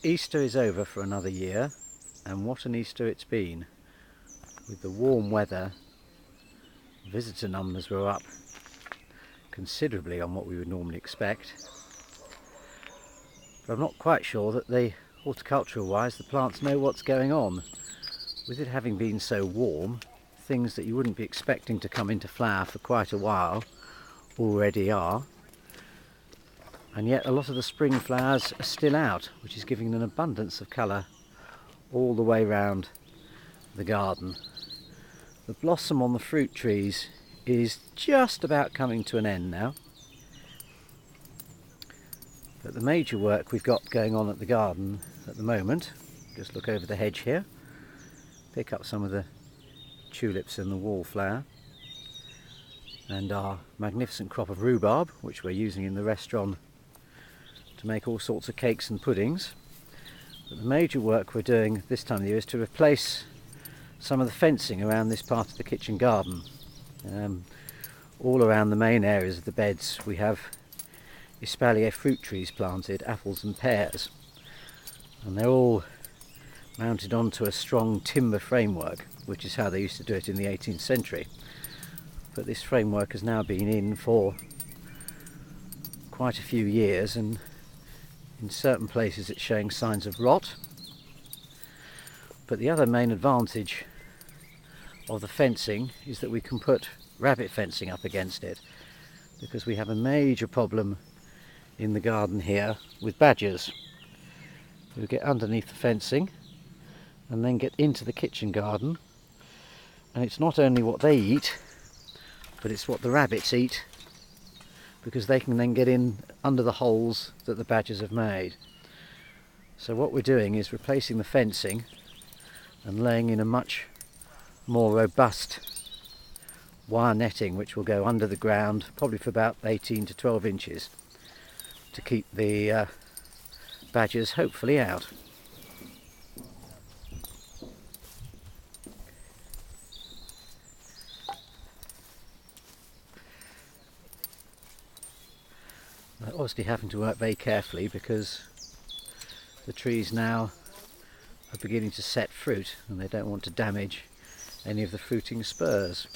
Easter is over for another year, and what an Easter it's been. With the warm weather, visitor numbers were up considerably on what we would normally expect. But I'm not quite sure that horticultural wise the plants know what's going on. With it having been so warm, things that you wouldn't be expecting to come into flower for quite a while already are. And yet a lot of the spring flowers are still out, which is giving an abundance of colour all the way round the garden. The blossom on the fruit trees is just about coming to an end now. But the major work we've got going on at the garden at the moment, just look over the hedge here, pick up some of the tulips and the wallflower, and our magnificent crop of rhubarb, which we're using in the restaurant to make all sorts of cakes and puddings. But the major work we're doing this time of year is to replace some of the fencing around this part of the kitchen garden. All around the main areas of the beds we have espalier fruit trees planted, apples and pears, and they're all mounted onto a strong timber framework, which is how they used to do it in the 18th century. But this framework has now been in for quite a few years, and in certain places it's showing signs of rot. But the other main advantage of the fencing is that we can put rabbit fencing up against it, because we have a major problem in the garden here with badgers who get underneath the fencing and then get into the kitchen garden, and it's not only what they eat, but it's what the rabbits eat, because they can then get in under the holes that the badgers have made. So what we're doing is replacing the fencing and laying in a much more robust wire netting, which will go under the ground probably for about 18 to 12 inches to keep the badgers hopefully out. Obviously having to work very carefully because the trees now are beginning to set fruit and they don't want to damage any of the fruiting spurs.